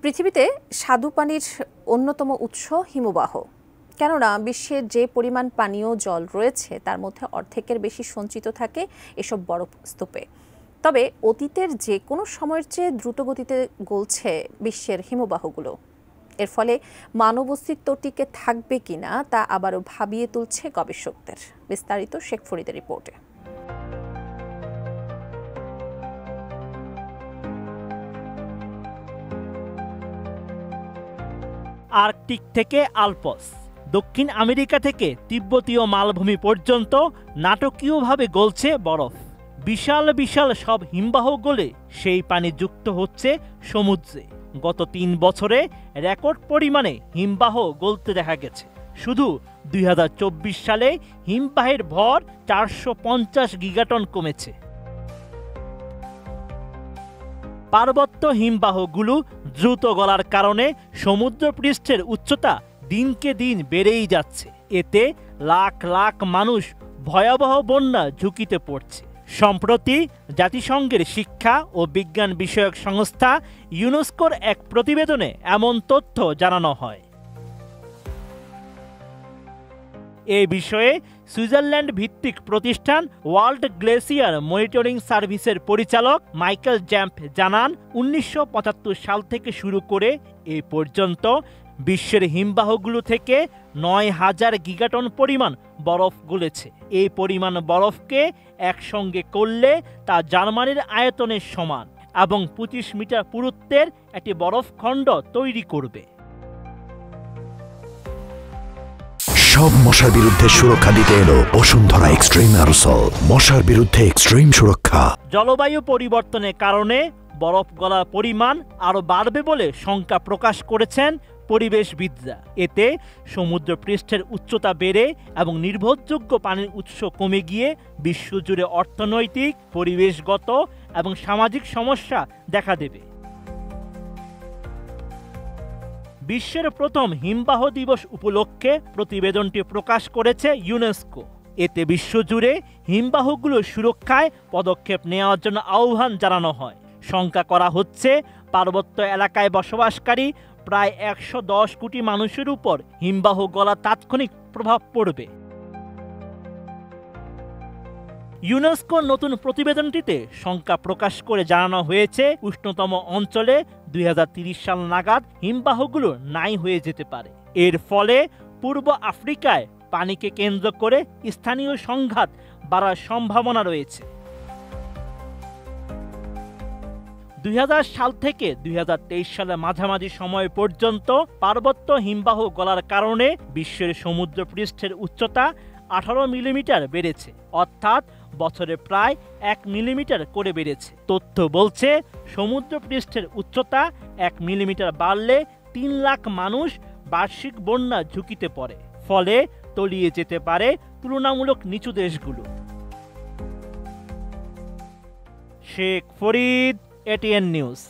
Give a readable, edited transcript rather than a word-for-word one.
পৃথিবীতে স্বাদু পানির অন্যতম উৎস হিমবাহ। কেননা বিশ্বের যে পরিমাণ পানীয় জল রয়েছে তার মধ্যে অর্ধেকের বেশি সঞ্চিত থাকে এসব বরফ স্তূপে। তবে অতীতের যে কোনো সময়ের চেয়ে দ্রুতগতিতে গলছে বিশ্বের হিমবাহগুলো। এর ফলে মানব অস্তিত্ব টিকে থাকবে কিনা তা আবারও ভাবিয়ে তুলছে গবেষকদের। বিস্তারিত শেখ ফরিদের রিপোর্টে। আর্কটিক থেকে আলপস, দক্ষিণ আমেরিকা থেকে তিব্বতীয় মালভূমি পর্যন্ত নাটকীয়ভাবে গলছে বরফ। বিশাল বিশাল সব হিমবাহ গলে সেই পানি যুক্ত হচ্ছে সমুদ্রে। গত ৩ বছরে রেকর্ড পরিমাণে হিমবাহ গলতে দেখা গেছে। শুধু ২০২৪ সালে হিমবাহের ভর ৪৫০ গিগাটন কমেছে। পার্বত্য হিমবাহগুলো দ্রুত গলার কারণে সমুদ্রপৃষ্ঠের উচ্চতা দিনকে দিন বেড়েই যাচ্ছে। এতে লাখ লাখ মানুষ ভয়াবহ বন্যা ঝুঁকিতে পড়ছে। সম্প্রতি জাতিসংঘের শিক্ষা ও বিজ্ঞান বিষয়ক সংস্থা ইউনেস্কোর এক প্রতিবেদনে এমন তথ্য জানানো হয়। এ বিষয়ে সুইজারল্যান্ড ভিত্তিক প্রতিষ্ঠান ওয়ার্ল্ড গ্লেসিয়ার মনিটরিং সার্ভিসের পরিচালক মাইকেল জ্যাম্প জানান, ১৯৭৫ সাল থেকে শুরু করে এ পর্যন্ত বিশ্বের হিমবাহগুলো থেকে ৯,০০০ গিগাটন পরিমাণ বরফ গলেছে। এই পরিমাণ বরফকে একসঙ্গে করলে তা জার্মানির আয়তনের সমান এবং ২৫ মিটার পুরুত্বের একটি বরফখণ্ড তৈরি করবে। সব মশার বিরুদ্ধে সুরক্ষা দিতে এলো বসুন্ধরা এক্সট্রিম অ্যারোসল, মশার বিরুদ্ধে এক্সট্রিম সুরক্ষা। জলবায়ু পরিবর্তনের কারণে বরফ গলার পরিমাণ আরও বাড়বে বলে শঙ্কা প্রকাশ করেছেন পরিবেশবিদরা। এতে সমুদ্রপৃষ্ঠের উচ্চতা বেড়ে এবং নির্ভরযোগ্য পানির উৎস কমে গিয়ে বিশ্বজুড়ে অর্থনৈতিক, পরিবেশগত এবং সামাজিক সমস্যা দেখা দেবে। বিশ্বের প্রথম হিমবাহ দিবস উপলক্ষে প্রতিবেদনটি প্রকাশ করেছে ইউনেস্কো। এতে বিশ্বজুড়ে হিমবাহগুলোর সুরক্ষায় পদক্ষেপ নেওয়ার জন্য আহ্বান জানানো হয়। শঙ্কা করা হচ্ছে পার্বত্য এলাকায় বসবাসকারী প্রায় ১১০ কোটি মানুষের উপর হিমবাহ গলা তাৎক্ষণিক প্রভাব পড়বে। ইউনেস্কোর নতুন প্রতিবেদনটিতে শঙ্কা প্রকাশ করে জানানো হয়েছে, উষ্ণতম অঞ্চলে ২০৩০ সাল নাগাদ হিমবাহগুলো নাই হয়ে যেতে পারে। এর ফলে পূর্ব আফ্রিকায় পানিকে কেন্দ্র করে স্থানীয় সংঘাত বাড়ার সম্ভাবনা রয়েছে। ২০০০ সাল থেকে ২০২৩ সালের মাঝামাঝি সময় পর্যন্ত পার্বত্য হিমবাহ গলার কারণে বিশ্বের সমুদ্রপৃষ্ঠের উচ্চতা ১৮ মিলিমিটার বেড়েছে, অর্থাৎ বছরে প্রায় ১ মিলিমিটার করে বেড়েছে। তথ্য বলছে, সমুদ্রপৃষ্ঠের উচ্চতা ১ মিলিমিটার বাড়লে ৩ লাখ মানুষ বার্ষিক বন্যা ঝুঁকিতে পড়ে। ফলে তলিয়ে যেতে পারে তুলনামূলক নিচু দেশগুলো। Sheikh Farid, ATN news.